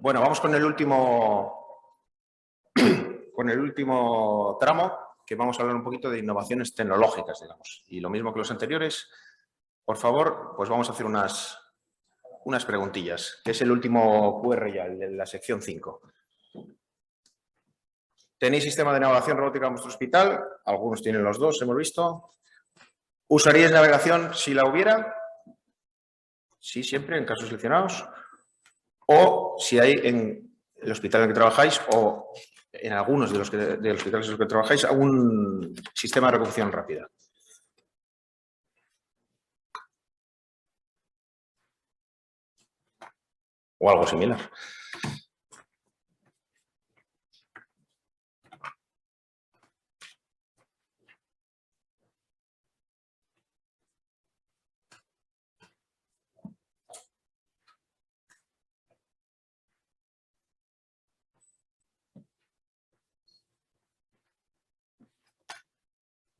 Bueno, vamos con el último tramo, que vamos a hablar un poquito de innovaciones tecnológicas, digamos. Y lo mismo que los anteriores, por favor, pues vamos a hacer unas preguntillas, que es el último QR ya, la sección 5. ¿Tenéis sistema de navegación robótica en vuestro hospital? Algunos tienen los dos, hemos visto. ¿Usaríais navegación si la hubiera? Sí, siempre, en casos seleccionados. O si hay en el hospital en el que trabajáis o en algunos de los hospitales en los que trabajáis algún sistema de recuperación rápida. O algo similar.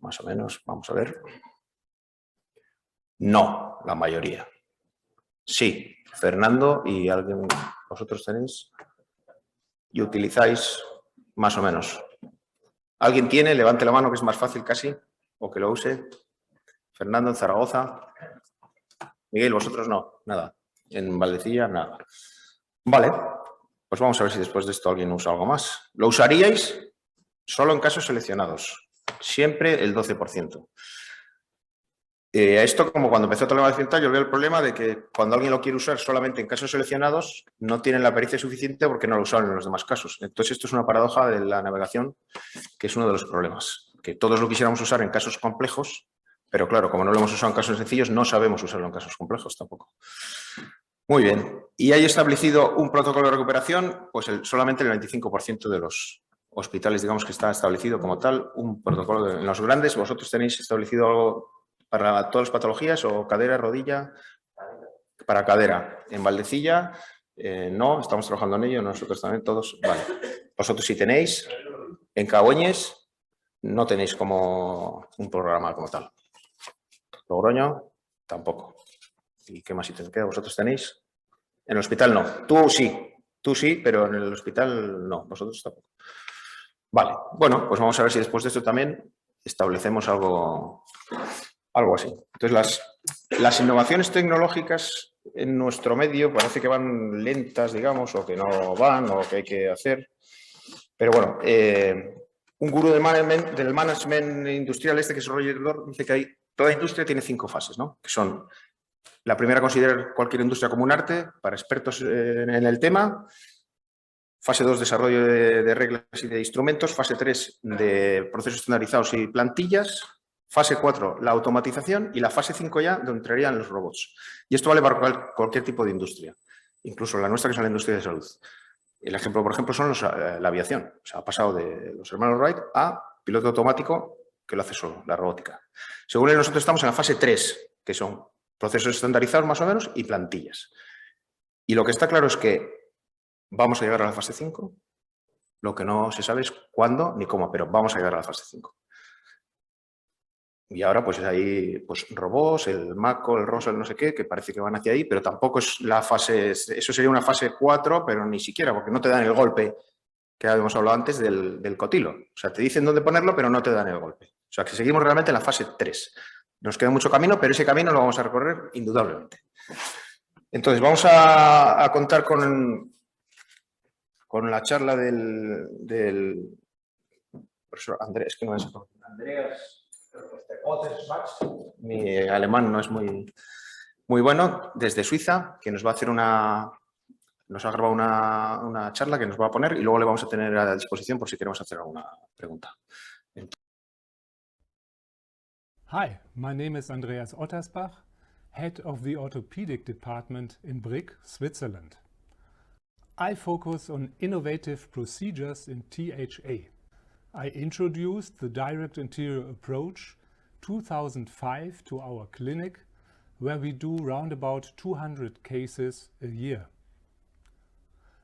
Más o menos, vamos a ver. No, la mayoría. Sí, Fernando y alguien, vosotros tenéis y utilizáis más o menos. ¿Alguien tiene? Levante la mano, que es más fácil casi, o que lo use. Fernando en Zaragoza. Miguel, vosotros no, nada. En Valdecilla, nada. Vale, pues vamos a ver si después de esto alguien usa algo más. ¿Lo usaríais? Solo en casos seleccionados. Siempre el 12%. Esto, como cuando empezó Toledo Occidental, yo veo el problema de que cuando alguien lo quiere usar solamente en casos seleccionados, no tienen la pericia suficiente porque no lo usaron en los demás casos. Entonces, esto es una paradoja de la navegación, que es uno de los problemas. Que todos lo quisiéramos usar en casos complejos, pero claro, como no lo hemos usado en casos sencillos, no sabemos usarlo en casos complejos tampoco. Muy bien. ¿Y hay establecido un protocolo de recuperación? Pues solamente el 25% de los hospitales, digamos, que está establecido como tal un protocolo. En los grandes, ¿vosotros tenéis establecido algo para todas las patologías o cadera, rodilla? Para cadera. En Valdecilla, no, estamos trabajando en ello, nosotros también todos. Vale. Vosotros sí tenéis. En Cagoñes no tenéis como un programa como tal. Logroño, tampoco. ¿Y qué más si te queda? ¿Vosotros tenéis? En el hospital no. Tú sí, pero en el hospital no. Vosotros tampoco. Vale. Bueno, pues vamos a ver si después de esto también establecemos algo así. Entonces, las innovaciones tecnológicas en nuestro medio parece que van lentas, digamos, o que no van, o que hay que hacer. Pero bueno, un gurú del management industrial que es Roger Dor, dice que toda industria tiene 5 fases, ¿no? Que son: la primera, considerar cualquier industria como un arte para expertos en el tema. Fase 2, desarrollo de reglas y de instrumentos. Fase 3, de procesos estandarizados y plantillas. Fase 4, la automatización. Y la fase 5 ya, donde entrarían los robots. Y esto vale para cualquier tipo de industria, incluso la nuestra, que es la industria de salud. El ejemplo, por ejemplo, son la aviación. O sea, ha pasado de los hermanos Wright a piloto automático que lo hace solo, la robótica. Según él, nosotros estamos en la fase 3, que son procesos estandarizados más o menos y plantillas. Y lo que está claro es que vamos a llegar a la fase 5. Lo que no se sabe es cuándo ni cómo, pero vamos a llegar a la fase 5. Y ahora pues hay pues, robots, el Mako, el ROSA, el no sé qué, que parece que van hacia ahí, pero tampoco es la fase... Eso sería una fase 4, pero ni siquiera, porque no te dan el golpe que habíamos hablado antes del cotilo. O sea, te dicen dónde ponerlo, pero no te dan el golpe. O sea, que seguimos realmente en la fase 3. Nos queda mucho camino, pero ese camino lo vamos a recorrer indudablemente. Entonces, vamos a contar con la charla del profesor Andrés, que no es Andreas Ottersbach. Mi alemán no es muy bueno, desde Suiza, que nos va a hacer nos ha grabado una charla que nos va a poner y luego le vamos a tener a disposición por si queremos hacer alguna pregunta. Hi, my name is Andreas Ottersbach, head of the orthopedic department in Brig, Switzerland. I focus on innovative procedures in THA. I introduced the direct anterior approach 2005 to our clinic, where we do round about 200 cases a year.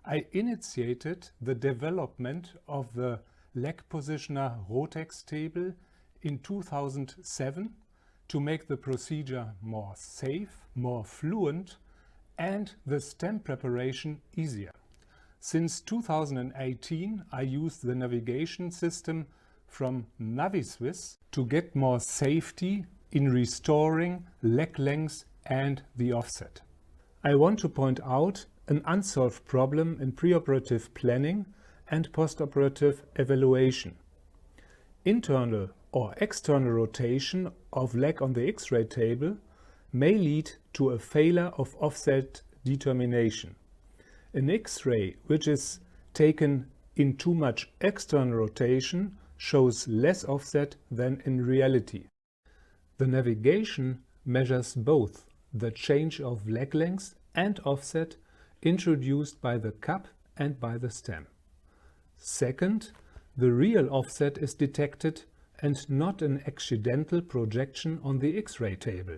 I initiated the development of the leg positioner Rotex table in 2007 to make the procedure more safe, more fluent, and the stem preparation easier. Since 2018, I use the navigation system from Naviswiss to get more safety in restoring leg length and the offset. I want to point out an unsolved problem in preoperative planning and postoperative evaluation. Internal or external rotation of leg on the X-ray table may lead to a failure of offset determination. An X-ray which is taken in too much external rotation shows less offset than in reality. The navigation measures both the change of leg length and offset introduced by the cup and by the stem. Second, the real offset is detected and not an accidental projection on the X-ray table.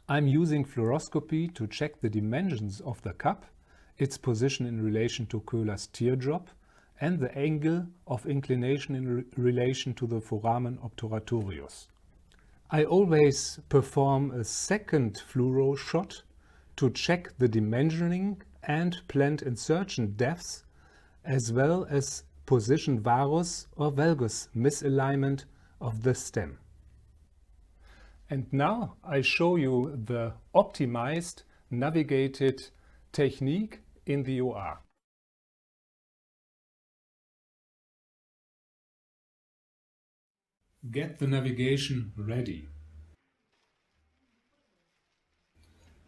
I'm using fluoroscopy to check the dimensions of the cup, its position in relation to Köhler's teardrop, and the angle of inclination in relation to the foramen obturatorius. I always perform a second fluoro shot to check the dimensioning and planned insertion depths, as well as position varus or valgus misalignment of the stem. And now I show you the optimized navigated technique in the OR. Get the navigation ready.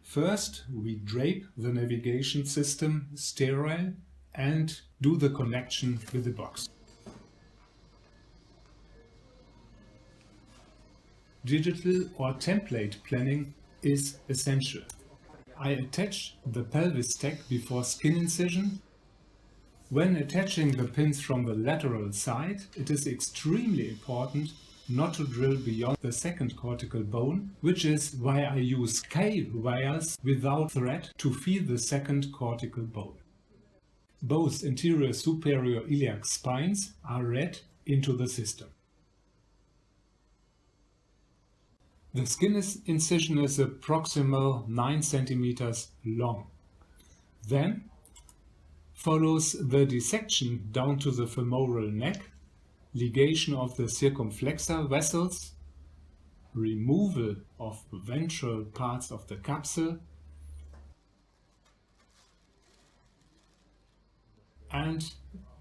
First, we drape the navigation system sterile and do the connection with the box. Digital or template planning is essential. I attach the pelvis tack before skin incision. When attaching the pins from the lateral side, it is extremely important not to drill beyond the second cortical bone, which is why I use K wires without thread to feel the second cortical bone. Both anterior superior iliac spines are read into the system. The skin incision is a proximal 9 cm long. Then follows the dissection down to the femoral neck, ligation of the circumflexor vessels, removal of ventral parts of the capsule, and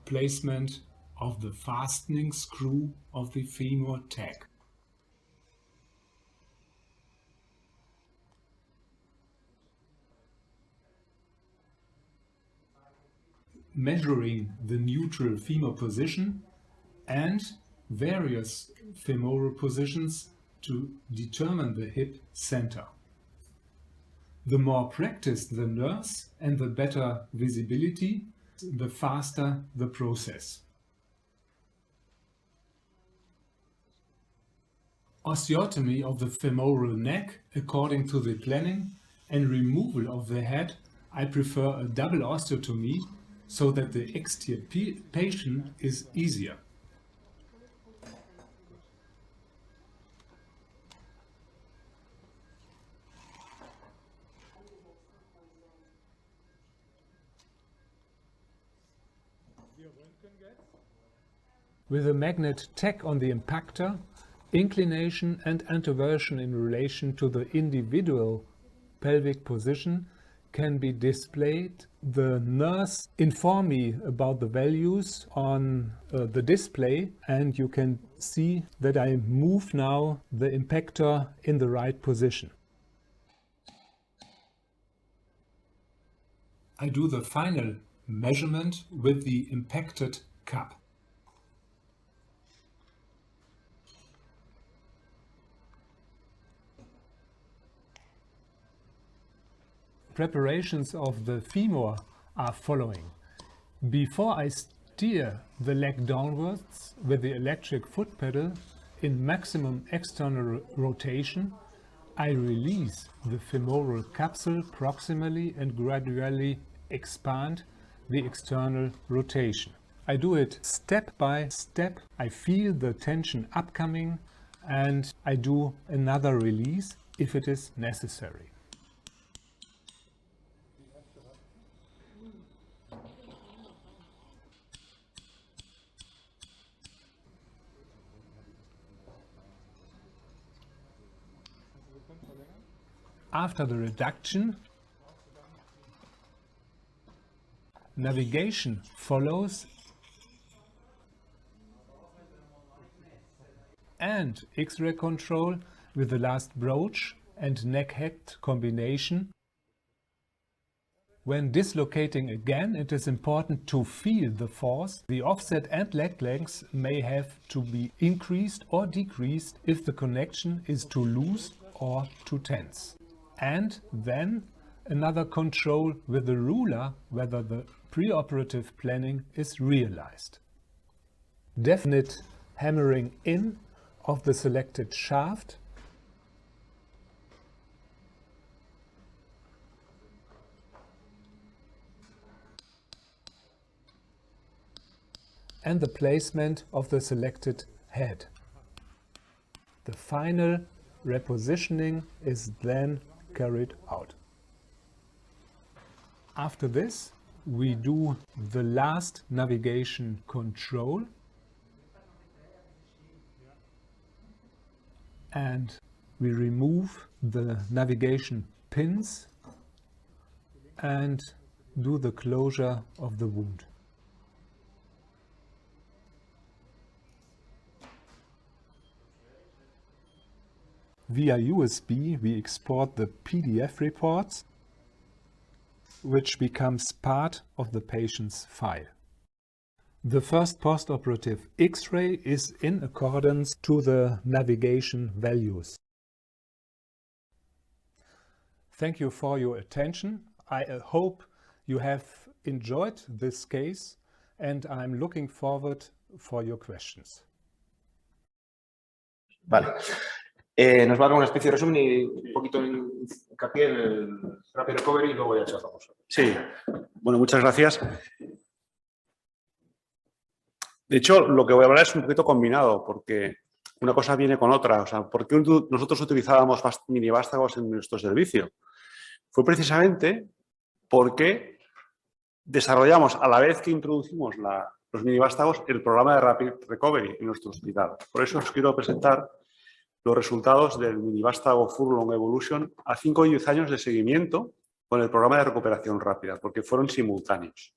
placement of the fastening screw of the femur tag. Measuring the neutral femur position and various femoral positions to determine the hip center. The more practiced the nurse and the better visibility, the faster the process. Osteotomy of the femoral neck according to the planning and removal of the head, I prefer a double osteotomy so that the extirpation is easier. With a magnet tack on the impactor, inclination and anteversion in relation to the individual pelvic position can be displayed. The nurse informs me about the values on the display, and you can see that I move now the impactor in the right position. I do the final measurement with the impacted cup. Preparations of the femur are following. Before I steer the leg downwards with the electric foot pedal in maximum external rotation, I release the femoral capsule proximally and gradually expand the external rotation. I do it step by step. I feel the tension upcoming and I do another release if it is necessary. After the reduction, navigation follows and X-ray control with the last broach and neck head combination. When dislocating again, it is important to feel the force. The offset and leg lengths may have to be increased or decreased if the connection is too loose or too tense. And then another control with the ruler whether the preoperative planning is realized. Definite hammering in of the selected shaft and the placement of the selected head. The final repositioning is then carried out. After this, we do the last navigation control and we remove the navigation pins and do the closure of the wound. Via USB, we export the PDF reports, which becomes part of the patient's file. The first postoperative X-ray is in accordance to the navigation values. Thank you for your attention. I hope you have enjoyed this case and I'm looking forward for your questions. Vale. Nos va a dar una especie de resumen y un poquito hincapié en el Rapid Recovery y luego ya charlamos. Sí, bueno, muchas gracias. De hecho, lo que voy a hablar es un poquito combinado, porque una cosa viene con otra. O sea, ¿por qué nosotros utilizábamos minivástagos en nuestro servicio? Fue precisamente porque desarrollamos, a la vez que introducimos los minivástagos, el programa de Rapid Recovery en nuestro hospital. Por eso os quiero presentar los resultados del minivástago Furlong Evolution a 5 y 10 años de seguimiento con el programa de recuperación rápida, porque fueron simultáneos.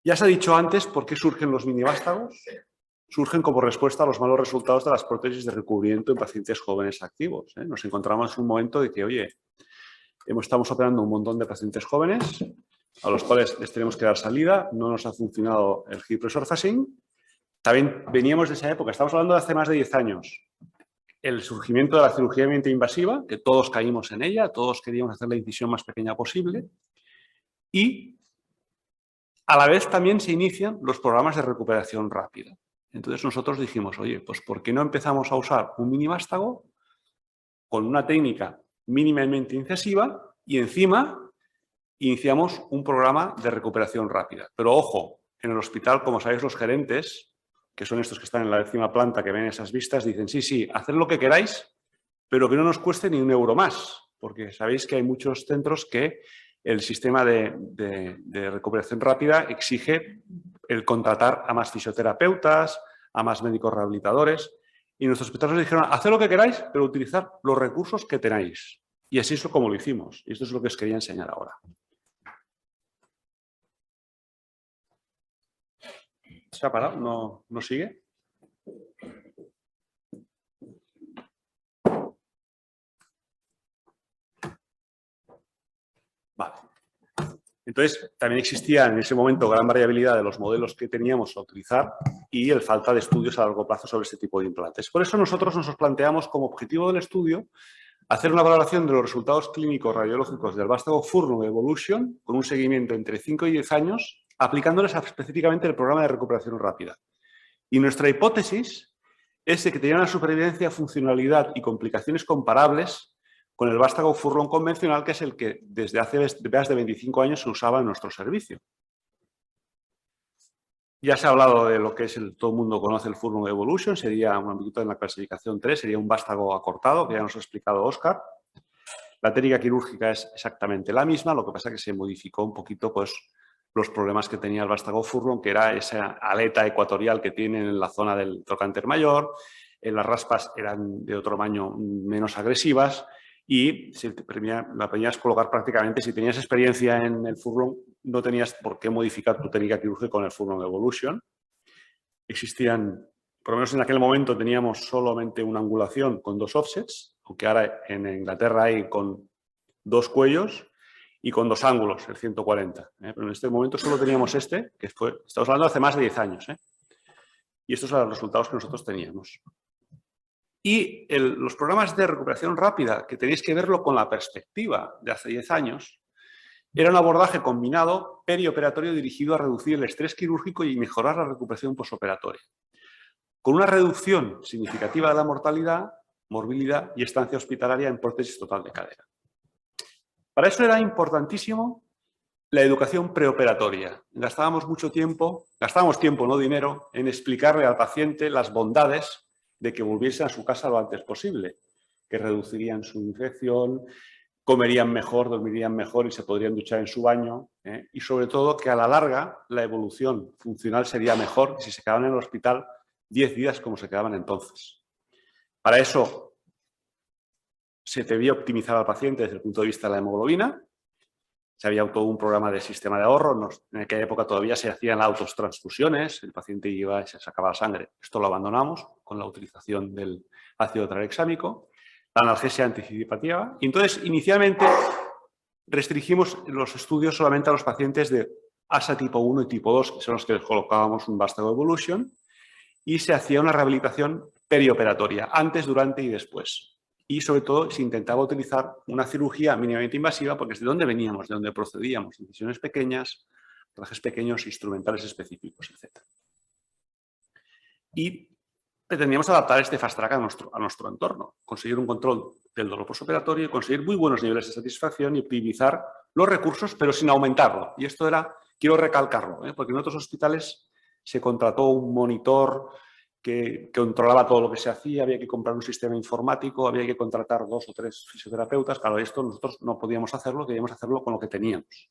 Ya se ha dicho antes por qué surgen los minivástagos. Surgen como respuesta a los malos resultados de las prótesis de recubrimiento en pacientes jóvenes activos. Nos encontramos en un momento de que, oye, estamos operando un montón de pacientes jóvenes a los cuales les tenemos que dar salida, no nos ha funcionado el hip resurfacing. También veníamos de esa época, estamos hablando de hace más de 10 años. El surgimiento de la cirugía mínimamente invasiva, que todos caímos en ella, todos queríamos hacer la incisión más pequeña posible. Y a la vez también se inician los programas de recuperación rápida. Entonces nosotros dijimos, oye, pues ¿por qué no empezamos a usar un minivástago con una técnica mínimamente incisiva y encima iniciamos un programa de recuperación rápida? Pero ojo, en el hospital, como sabéis, los gerentes, que son estos que están en la 10ª planta, que ven esas vistas, dicen, sí, haced lo que queráis, pero que no nos cueste ni un euro más, porque sabéis que hay muchos centros que el sistema de recuperación rápida exige el contratar a más fisioterapeutas, a más médicos rehabilitadores, y nuestros hospitales nos dijeron, haced lo que queráis, pero utilizad los recursos que tenéis. Y así es como lo hicimos, y esto es lo que os quería enseñar ahora. ¿Se ha parado? ¿No sigue? Vale. Entonces, también existía en ese momento gran variabilidad de los modelos que teníamos a utilizar y el falta de estudios a largo plazo sobre este tipo de implantes. Por eso nosotros nos planteamos como objetivo del estudio hacer una valoración de los resultados clínicos radiológicos del vástago Furlong Evolution con un seguimiento entre 5 y 10 años, aplicándoles específicamente el programa de recuperación rápida. Y nuestra hipótesis es de que tenía una supervivencia, funcionalidad y complicaciones comparables con el vástago Furlong convencional, que es el que desde hace más de 25 años se usaba en nuestro servicio. Ya se ha hablado de lo que es todo el mundo conoce el Furlong Evolution, sería un ámbito en la clasificación 3, sería un vástago acortado, que ya nos ha explicado Óscar. La técnica quirúrgica es exactamente la misma, lo que pasa es que se modificó un poquito pues, los problemas que tenía el vástago Furlong, que era esa aleta ecuatorial que tiene en la zona del trocánter mayor, las raspas eran de otro tamaño menos agresivas y la podías colocar prácticamente, si tenías experiencia en el furlong, no tenías por qué modificar tu técnica quirúrgica con el furlong evolution. Existían, por lo menos en aquel momento teníamos solamente una angulación con 2 offsets, aunque ahora en Inglaterra hay con 2 cuellos y con 2 ángulos, el 140. Pero en este momento solo teníamos este, que fue, estamos hablando de hace más de 10 años. Y estos eran los resultados que nosotros teníamos. Y los programas de recuperación rápida, que tenéis que verlo con la perspectiva de hace 10 años, era un abordaje combinado perioperatorio dirigido a reducir el estrés quirúrgico y mejorar la recuperación posoperatoria, con una reducción significativa de la mortalidad, morbilidad y estancia hospitalaria en prótesis total de cadera. Para eso era importantísimo la educación preoperatoria. Gastábamos tiempo, no dinero, en explicarle al paciente las bondades de que volviesen a su casa lo antes posible, que reducirían su infección, comerían mejor, dormirían mejor y se podrían duchar en su baño, y sobre todo que a la larga la evolución funcional sería mejor si se quedaban en el hospital 10 días como se quedaban entonces. Para eso se debía optimizar al paciente desde el punto de vista de la hemoglobina. Se había todo un programa de sistema de ahorro. En aquella época todavía se hacían autotransfusiones. El paciente iba y se sacaba la sangre. Esto lo abandonamos con la utilización del ácido tranexámico. La analgesia anticipativa. Y entonces, inicialmente, restringimos los estudios solamente a los pacientes de ASA tipo 1 y tipo 2, que son los que les colocábamos un vástago evolution, y se hacía una rehabilitación perioperatoria, antes, durante y después. Y, sobre todo, se intentaba utilizar una cirugía mínimamente invasiva, porque es de dónde veníamos, de dónde procedíamos. Incisiones pequeñas, trajes pequeños, instrumentales específicos, etc. Y pretendíamos adaptar este fast track a nuestro entorno, conseguir un control del dolor postoperatorio, conseguir muy buenos niveles de satisfacción y optimizar los recursos, pero sin aumentarlo. Y esto era, quiero recalcarlo, porque en otros hospitales se contrató un monitor que controlaba todo lo que se hacía, había que comprar un sistema informático, había que contratar 2 o 3 fisioterapeutas. Claro, esto nosotros no podíamos hacerlo, debíamos hacerlo con lo que teníamos.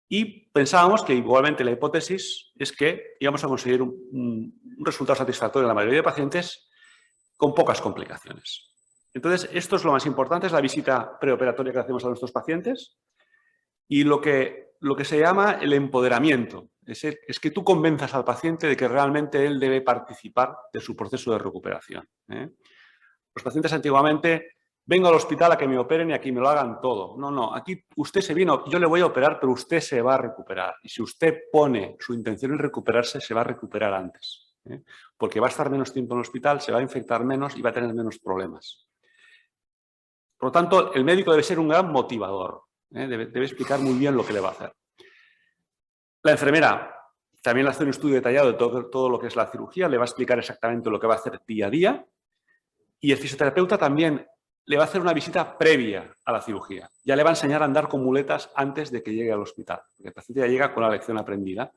Y pensábamos que igualmente la hipótesis es que íbamos a conseguir un resultado satisfactorio en la mayoría de pacientes con pocas complicaciones. Entonces, esto es lo más importante, es la visita preoperatoria que hacemos a nuestros pacientes y lo que se llama el empoderamiento. Es que tú convenzas al paciente de que realmente él debe participar de su proceso de recuperación. Los pacientes antiguamente, vengo al hospital a que me operen y aquí me lo hagan todo. No, aquí usted se vino, yo le voy a operar, pero usted se va a recuperar. Y si usted pone su intención en recuperarse, se va a recuperar antes. Porque va a estar menos tiempo en el hospital, se va a infectar menos y va a tener menos problemas. Por lo tanto, el médico debe ser un gran motivador. Debe explicar muy bien lo que le va a hacer. La enfermera también hace un estudio detallado de todo lo que es la cirugía, le va a explicar exactamente lo que va a hacer día a día. Y el fisioterapeuta también le va a hacer una visita previa a la cirugía. Ya le va a enseñar a andar con muletas antes de que llegue al hospital. Porque el paciente ya llega con la lección aprendida.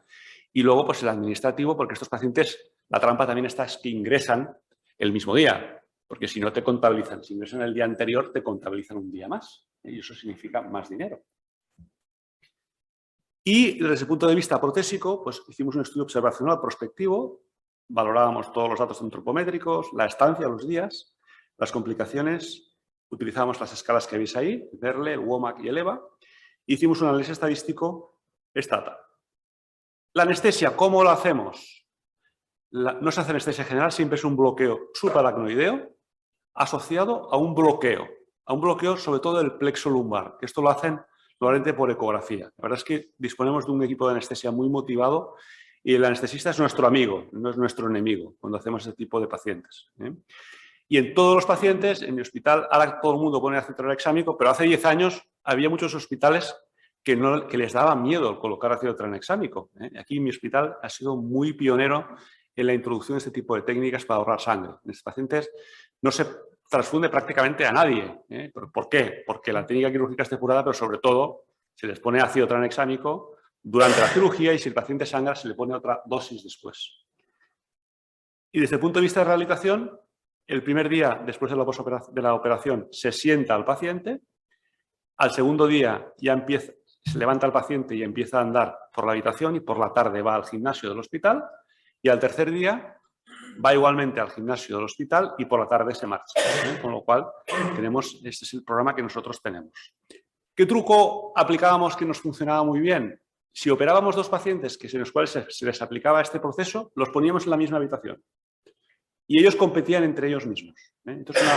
Y luego, pues el administrativo, porque estos pacientes, la trampa también está es que ingresan el mismo día. Porque si no te contabilizan, si ingresan el día anterior, te contabilizan un día más. Y eso significa más dinero. Y desde el punto de vista protésico, pues hicimos un estudio observacional prospectivo, valorábamos todos los datos antropométricos, la estancia, los días, las complicaciones, utilizamos las escalas que veis ahí, el Berle, el WOMAC y el EVA, e hicimos un análisis estadístico STATA. La anestesia, ¿cómo lo hacemos? No se hace anestesia general, siempre es un bloqueo subaracnoideo asociado a un bloqueo sobre todo del plexo lumbar, que esto lo hacen probablemente por ecografía. La verdad es que disponemos de un equipo de anestesia muy motivado y el anestesista es nuestro amigo, no es nuestro enemigo cuando hacemos ese tipo de pacientes. Y en todos los pacientes, en mi hospital, ahora todo el mundo pone ácido tranexámico, pero hace 10 años había muchos hospitales que les daba miedo colocar ácido tranexámico. Aquí mi hospital ha sido muy pionero en la introducción de este tipo de técnicas para ahorrar sangre. En estos pacientes no se transfunde prácticamente a nadie. ¿Por qué? Porque la técnica quirúrgica es depurada, pero sobre todo se les pone ácido tranexámico durante la cirugía y si el paciente sangra se le pone otra dosis después. Y desde el punto de vista de rehabilitación, el primer día después de la operación se sienta al paciente, al segundo día ya se levanta el paciente y empieza a andar por la habitación y por la tarde va al gimnasio del hospital y al tercer día va igualmente al gimnasio del hospital y por la tarde se marcha. Con lo cual, este es el programa que nosotros tenemos. ¿Qué truco aplicábamos que nos funcionaba muy bien? Si operábamos dos pacientes en los cuales se les aplicaba este proceso, los poníamos en la misma habitación. Y ellos competían entre ellos mismos. Entonces,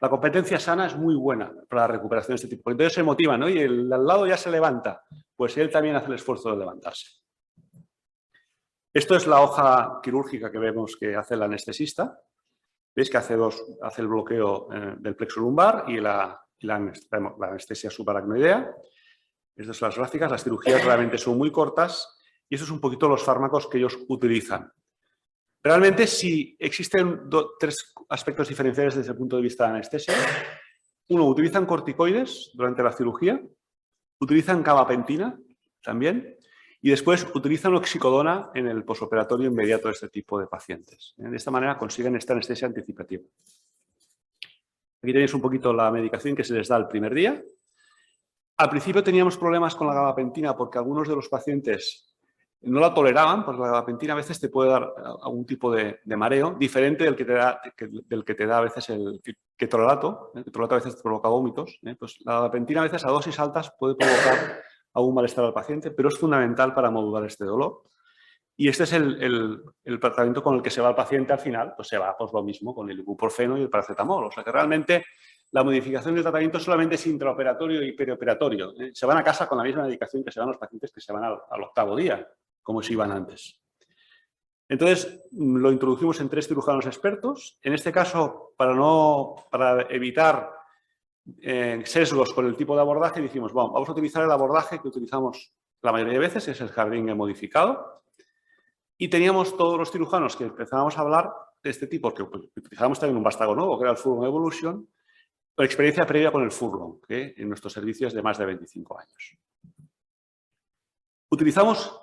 la competencia sana es muy buena para la recuperación de este tipo. Entonces se motivan, ¿no? Y el al lado ya se levanta, pues él también hace el esfuerzo de levantarse. Esto es la hoja quirúrgica que vemos que hace el anestesista. Veis que hace el bloqueo del plexo lumbar y la anestesia subaracnoidea. Estas son las gráficas. Las cirugías realmente son muy cortas y estos son un poquito los fármacos que ellos utilizan. Realmente, si existen tres aspectos diferenciales desde el punto de vista de anestesia. Uno, utilizan corticoides durante la cirugía, utilizan gabapentina también, y después utilizan oxicodona en el posoperatorio inmediato de este tipo de pacientes. De esta manera consiguen esta anestesia anticipativa. Aquí tenéis un poquito la medicación que se les da el primer día. Al principio teníamos problemas con la gabapentina porque algunos de los pacientes no la toleraban, porque la gabapentina a veces te puede dar algún tipo de mareo, diferente del que te da a veces el ketorolato. El ketorolato a veces te provoca vómitos. Pues la gabapentina a veces a dosis altas puede provocar algún malestar al paciente, pero es fundamental para modular este dolor. Y este es el tratamiento con el que se va el paciente al final, pues se va pues lo mismo con el ibuprofeno y el paracetamol. O sea que realmente la modificación del tratamiento solamente es intraoperatorio y perioperatorio. Se van a casa con la misma medicación que se van los pacientes que se van al octavo día, como se iban antes. Entonces, lo introducimos en 3 cirujanos expertos. En este caso, para evitar sesgos con el tipo de abordaje, dijimos, bueno, vamos a utilizar el abordaje que utilizamos la mayoría de veces, es el Hardinger modificado. Y teníamos todos los cirujanos que empezábamos a hablar de este tipo, que utilizábamos también un vástago nuevo, que era el Furlong Evolution, con experiencia previa con el Furlong, que en nuestros servicios de más de 25 años. Utilizamos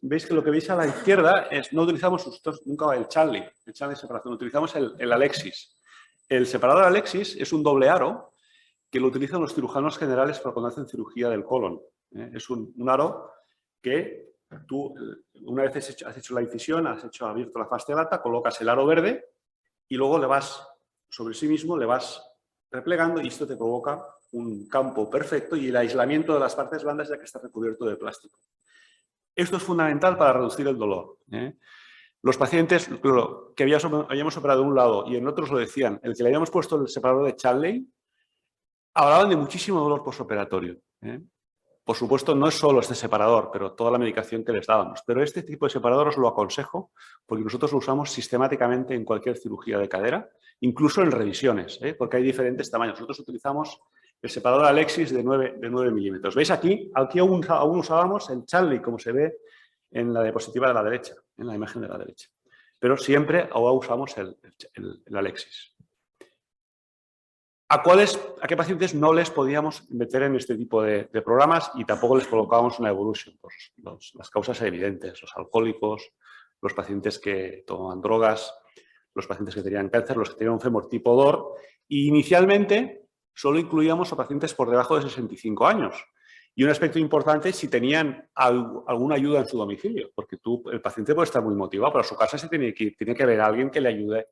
veis que lo que veis a la izquierda no utilizamos nunca el Charlie de separación, utilizamos el Alexis. El separador Alexis es un doble aro que lo utilizan los cirujanos generales para cuando hacen cirugía del colon. Es un aro que tú, una vez has hecho la incisión, has abierto la fascia lata, colocas el aro verde y luego le vas, sobre sí mismo, le vas replegando y esto te provoca un campo perfecto y el aislamiento de las partes blandas ya que está recubierto de plástico. Esto es fundamental para reducir el dolor. Los pacientes que habíamos operado de un lado y en otros lo decían, el que le habíamos puesto el separador de Charley, hablaban de muchísimo dolor postoperatorio. Por supuesto, no es solo este separador, pero toda la medicación que les dábamos. Pero este tipo de separador os lo aconsejo porque nosotros lo usamos sistemáticamente en cualquier cirugía de cadera, incluso en revisiones, porque hay diferentes tamaños. Nosotros utilizamos el separador Alexis de 9 milímetros. ¿Veis aquí? Aquí aún usábamos el Charley, como se ve en la diapositiva de la derecha, en la imagen de la derecha. Pero siempre ahora usamos el Alexis. ¿A qué pacientes no les podíamos meter en este tipo de programas y tampoco les colocábamos una Evolution? Pues las causas evidentes, los alcohólicos, los pacientes que toman drogas, los pacientes que tenían cáncer, los que tenían un fémur tipo DOR. Y inicialmente solo incluíamos a pacientes por debajo de 65 años. Y un aspecto importante, si tenían alguna ayuda en su domicilio, porque el paciente puede estar muy motivado, pero a su casa se tiene que haber alguien que le ayude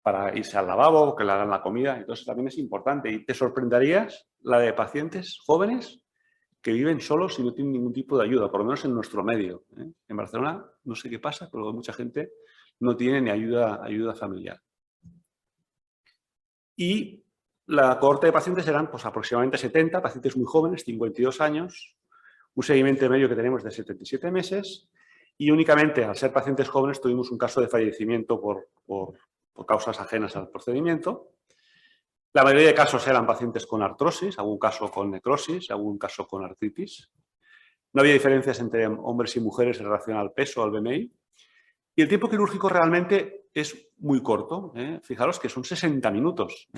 para irse al lavabo, que le hagan la comida. Entonces también es importante. Y te sorprenderías la de pacientes jóvenes que viven solos y no tienen ningún tipo de ayuda, por lo menos en nuestro medio. En Barcelona no sé qué pasa, pero mucha gente no tiene ni ayuda familiar. Y la cohorte de pacientes eran pues, aproximadamente 70, pacientes muy jóvenes, 52 años, un seguimiento medio que tenemos de 77 meses y únicamente al ser pacientes jóvenes tuvimos un caso de fallecimiento por causas ajenas al procedimiento. La mayoría de casos eran pacientes con artrosis, algún caso con necrosis, algún caso con artritis. No había diferencias entre hombres y mujeres en relación al peso, al BMI. Y el tiempo quirúrgico realmente es muy corto. Fijaros que son 60 minutos.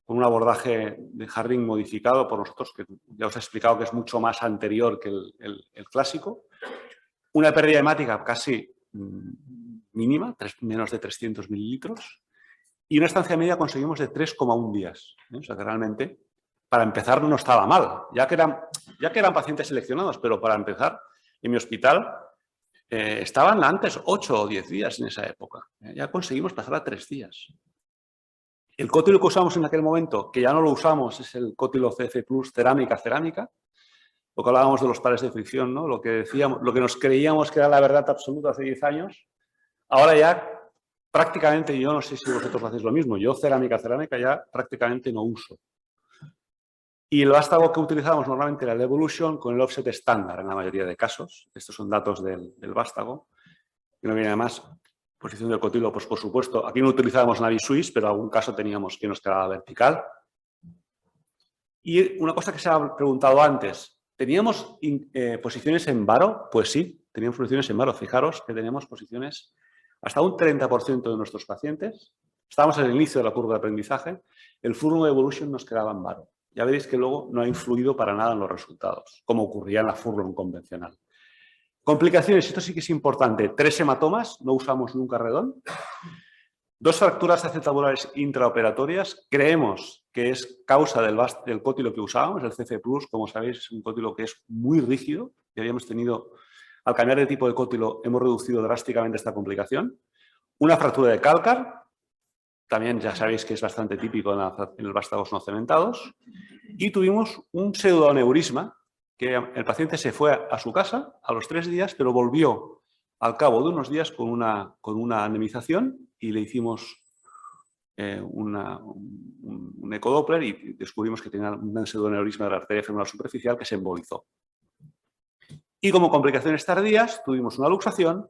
Con un abordaje de Harding modificado por nosotros, que ya os he explicado que es mucho más anterior que el clásico. Una pérdida hemática casi mínima, menos de 300 mililitros. Y una estancia media conseguimos de 3,1 días. O sea que realmente, para empezar, no estaba mal. Ya que eran pacientes seleccionados, pero para empezar, en mi hospital estaban antes 8 o 10 días en esa época. Ya conseguimos pasar a 3 días. El cótilo que usamos en aquel momento, que ya no lo usamos, es el cótilo CF Plus cerámica. Lo que hablábamos de los pares de fricción, ¿no? Lo que decíamos, lo que nos creíamos que era la verdad absoluta hace 10 años, ahora ya prácticamente, yo no sé si vosotros hacéis lo mismo, yo cerámica ya prácticamente no uso. Y el vástago que utilizamos normalmente era el Evolution con el offset estándar en la mayoría de casos. Estos son datos del vástago. Y no viene además posición del cotilo, pues por supuesto, aquí no utilizábamos Naviswiss, pero en algún caso teníamos que nos quedaba vertical. Y una cosa que se ha preguntado antes, ¿teníamos posiciones en varo? Pues sí, teníamos posiciones en varo. Fijaros que tenemos posiciones hasta un 30% de nuestros pacientes. Estábamos en el inicio de la curva de aprendizaje. El Furlong Evolution nos quedaba en varo. Ya veréis que luego no ha influido para nada en los resultados, como ocurría en la Furlong convencional. Complicaciones, esto sí que es importante. 3 hematomas, no usamos nunca redón. 2 fracturas acetabulares intraoperatorias. Creemos que es causa del cótilo que usábamos, el CF Plus. Como sabéis, es un cótilo que es muy rígido y habíamos tenido, al cambiar de tipo de cótilo, hemos reducido drásticamente esta complicación. Una fractura de cálcar, también ya sabéis que es bastante típico en los vástagos no cementados. Y tuvimos un pseudoaneurisma, que el paciente se fue a su casa a los 3 días, pero volvió al cabo de unos días con una anemización y le hicimos un ecodoppler y descubrimos que tenía un pseudoaneurisma de la arteria femoral superficial que se embolizó. Y como complicaciones tardías tuvimos una luxación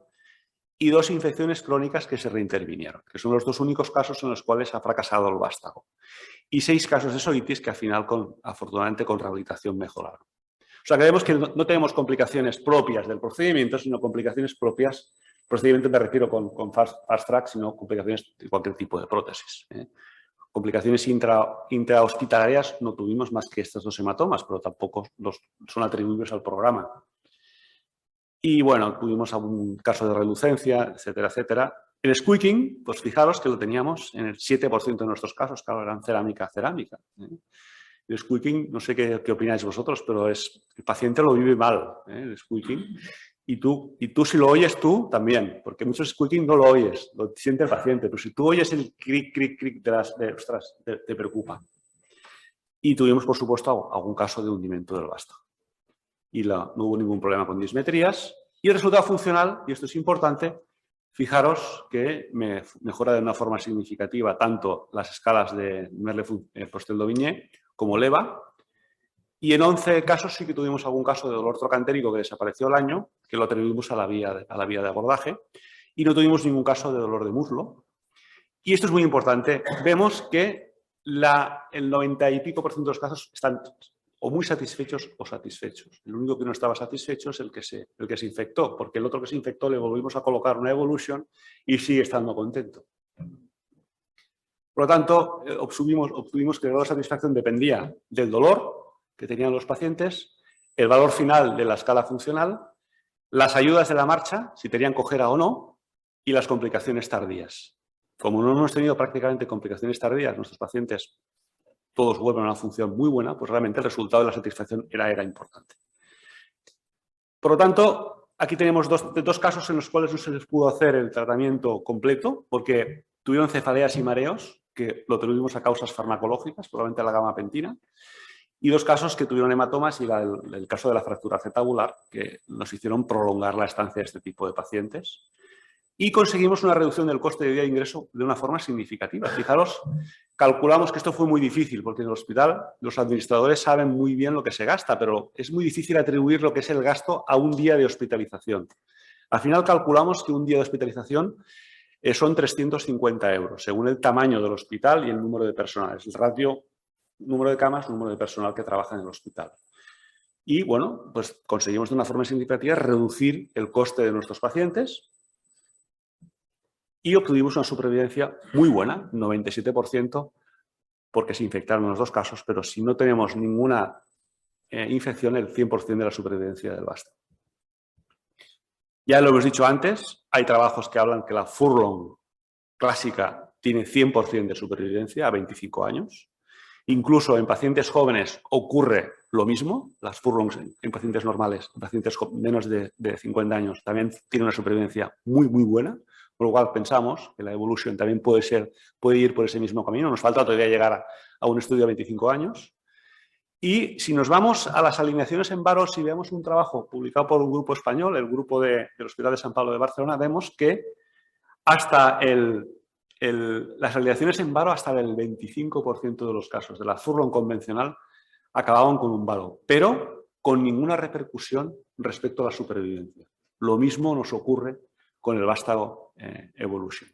y 2 infecciones crónicas que se reintervinieron, que son los 2 únicos casos en los cuales ha fracasado el vástago. Y 6 casos de esolitis que al final, afortunadamente, con rehabilitación mejoraron. O sea, que vemos que no tenemos complicaciones propias del procedimiento, sino complicaciones propias, procedimiento me refiero con fast track, sino complicaciones de cualquier tipo de prótesis. Complicaciones intrahospitalarias no tuvimos más que estos 2 hematomas, pero tampoco son atribuibles al programa. Y bueno, tuvimos algún caso de relucencia, etcétera, etcétera. El squeaking, pues fijaros que lo teníamos en el 7% de nuestros casos, claro, eran cerámica. El squeaking, no sé qué opináis vosotros, pero el paciente lo vive mal, el squeaking. Y tú si lo oyes tú, también, porque muchos squeaking no lo oyes, lo siente el paciente, pero si tú oyes el cric, cric, cric ostras, te preocupa. Y tuvimos, por supuesto, algún caso de hundimiento del vástago. Y no hubo ningún problema con dismetrías. Y el resultado funcional, y esto es importante, fijaros que mejora de una forma significativa tanto las escalas de Merle-Postel-Daubigné como LEVA. Y en 11 casos sí que tuvimos algún caso de dolor trocantérico que desapareció al año, que lo atribuimos a la vía de abordaje. Y no tuvimos ningún caso de dolor de muslo. Y esto es muy importante. Vemos que el 90 y pico % de los casos están o muy satisfechos o satisfechos. El único que no estaba satisfecho es el que se infectó, porque el otro que se infectó le volvimos a colocar una Evolution y sigue estando contento. Por lo tanto, obtuvimos que el grado de satisfacción dependía del dolor que tenían los pacientes, el valor final de la escala funcional, las ayudas de la marcha, si tenían cojera o no, y las complicaciones tardías. Como no hemos tenido prácticamente complicaciones tardías, nuestros pacientes todos vuelven a una función muy buena, pues realmente el resultado de la satisfacción era importante. Por lo tanto, aquí tenemos dos casos en los cuales no se les pudo hacer el tratamiento completo porque tuvieron cefaleas y mareos, que lo tuvimos a causas farmacológicas, probablemente la gabapentina, y 2 casos que tuvieron hematomas y el caso de la fractura acetabular, que nos hicieron prolongar la estancia de este tipo de pacientes. Y conseguimos una reducción del coste de día de ingreso de una forma significativa. Fijaros, calculamos que esto fue muy difícil, porque en el hospital los administradores saben muy bien lo que se gasta, pero es muy difícil atribuir lo que es el gasto a un día de hospitalización. Al final calculamos que un día de hospitalización son 350 euros, según el tamaño del hospital y el número de personal. Es el ratio, número de camas, número de personal que trabaja en el hospital. Y bueno, pues conseguimos de una forma significativa reducir el coste de nuestros pacientes y obtuvimos una supervivencia muy buena, 97%, porque se infectaron en los 2 casos, pero si no tenemos ninguna infección, el 100% de la supervivencia del vástago. Ya lo hemos dicho antes, hay trabajos que hablan que la Furlong clásica tiene 100% de supervivencia a 25 años Incluso en pacientes jóvenes ocurre lo mismo. Las furlongs en pacientes normales, en pacientes menos de 50 años, también tienen una supervivencia muy, muy buena. Por lo cual pensamos que la evolution también puede ir por ese mismo camino. Nos falta todavía llegar a un estudio de 25 años. Y si nos vamos a las alineaciones en varos, si vemos un trabajo publicado por un grupo español, el grupo del Hospital de San Pablo de Barcelona, vemos que hasta las alineaciones en varo, hasta el 25% de los casos de la furlong convencional acababan con un varo, pero con ninguna repercusión respecto a la supervivencia. Lo mismo nos ocurre con el vástago evolution.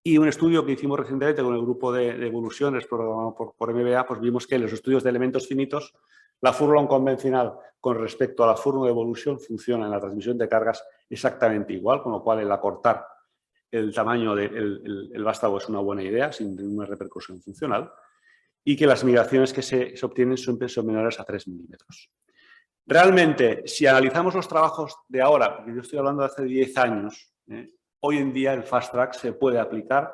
Y un estudio que hicimos recientemente con el grupo de evolución, programado por MBA, pues vimos que en los estudios de elementos finitos, la furlong convencional con respecto a la furlong de evolución funciona en la transmisión de cargas exactamente igual, con lo cual el acortar el tamaño del vástago es una buena idea, sin ninguna repercusión funcional, y que las migraciones que se obtienen siempre son menores a 3 milímetros. Realmente, si analizamos los trabajos de ahora, porque yo estoy hablando de hace 10 años, hoy en día el Fast Track se puede aplicar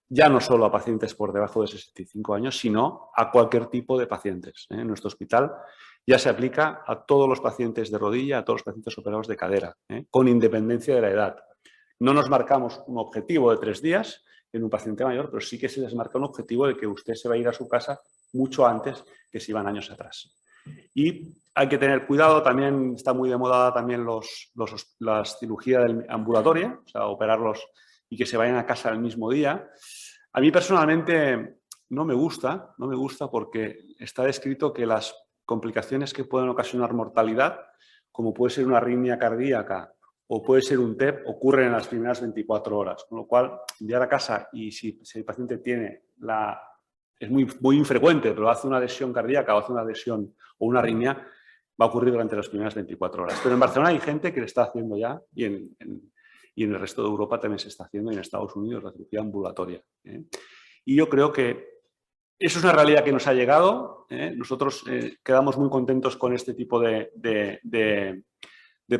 ya no solo a pacientes por debajo de 65 años, sino a cualquier tipo de pacientes. En nuestro hospital ya se aplica a todos los pacientes de rodilla, a todos los pacientes operados de cadera, con independencia de la edad. No nos marcamos un objetivo de 3 días en un paciente mayor, pero sí que se les marca un objetivo de que usted se va a ir a su casa mucho antes que si iban años atrás. Y hay que tener cuidado, también está muy de moda también las cirugías ambulatoria, o sea, operarlos y que se vayan a casa el mismo día. A mí personalmente no me gusta porque está descrito que las complicaciones que pueden ocasionar mortalidad, como puede ser una arritmia cardíaca o puede ser un TEP, ocurren en las primeras 24 horas, con lo cual enviar a casa y si el paciente tiene es muy infrecuente, pero hace una lesión cardíaca o hace una lesión o una arritmia, va a ocurrir durante las primeras 24 horas. Pero en Barcelona hay gente que lo está haciendo ya y en el resto de Europa también se está haciendo y en Estados Unidos la cirugía ambulatoria. Y yo creo que eso es una realidad que nos ha llegado. Nosotros quedamos muy contentos con este tipo de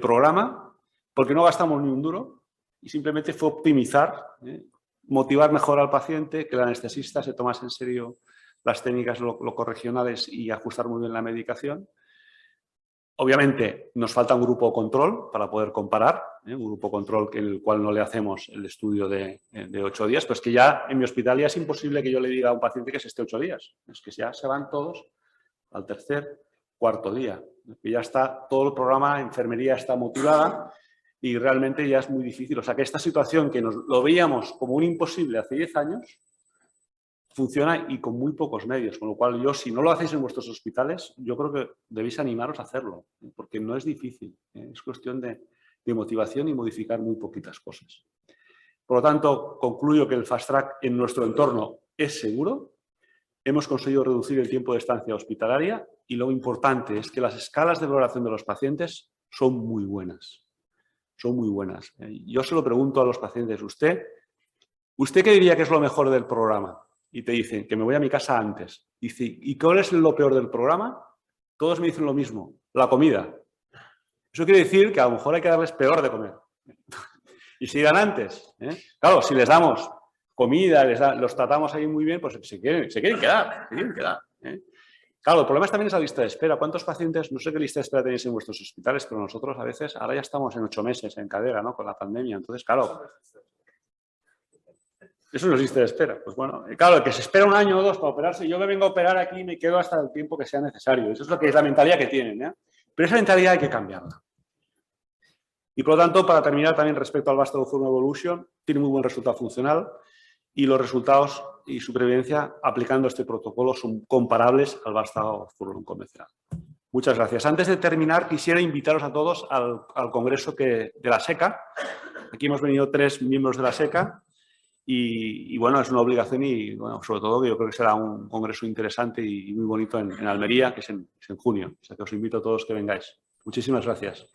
programa porque no gastamos ni un duro y simplemente fue optimizar, motivar mejor al paciente, que el anestesista se tomase en serio las técnicas locorregionales y ajustar muy bien la medicación. Obviamente nos falta un grupo control para poder comparar, un grupo control en el cual no le hacemos el estudio de 8 días, pues que ya en mi hospital ya es imposible que yo le diga a un paciente que se esté 8 días, es que ya se van todos al tercer, cuarto día, que ya está todo el programa, la enfermería está motivada y realmente ya es muy difícil. O sea que esta situación que nos lo veíamos como un imposible hace 10 años, funciona y con muy pocos medios, con lo cual yo, si no lo hacéis en vuestros hospitales, yo creo que debéis animaros a hacerlo, porque no es difícil, es cuestión de motivación y modificar muy poquitas cosas. Por lo tanto, concluyo que el Fast Track en nuestro entorno es seguro, hemos conseguido reducir el tiempo de estancia hospitalaria y lo importante es que las escalas de valoración de los pacientes son muy buenas. Son muy buenas. Yo se lo pregunto a los pacientes, ¿usted qué diría que es lo mejor del programa? Y te dicen que me voy a mi casa antes. Dice, ¿y cuál es lo peor del programa? Todos me dicen lo mismo, la comida. Eso quiere decir que a lo mejor hay que darles peor de comer. Y si irán antes. Claro, si les damos comida, los tratamos ahí muy bien, pues se quieren quedar. Claro, el problema también es la lista de espera. ¿Cuántos pacientes, no sé qué lista de espera tenéis en vuestros hospitales, pero nosotros a veces, ahora ya estamos en 8 meses en cadera, ¿no? Con la pandemia. Entonces, claro, eso no es lista de espera. Pues bueno, claro, el que se espera 1 año o 2 para operarse, yo me vengo a operar aquí y me quedo hasta el tiempo que sea necesario. Eso es lo que es la mentalidad que tienen, Pero esa mentalidad hay que cambiarla. Y por lo tanto, para terminar también respecto al vástago furlong evolution, tiene muy buen resultado funcional y los resultados y supervivencia aplicando este protocolo son comparables al vástago furlong convencional. Muchas gracias. Antes de terminar, quisiera invitaros a todos al congreso de la SECA. Aquí hemos venido 3 miembros de la SECA. Y bueno, es una obligación y bueno, sobre todo que yo creo que será un congreso interesante y muy bonito en Almería, que es en junio. O sea que os invito a todos que vengáis. Muchísimas gracias.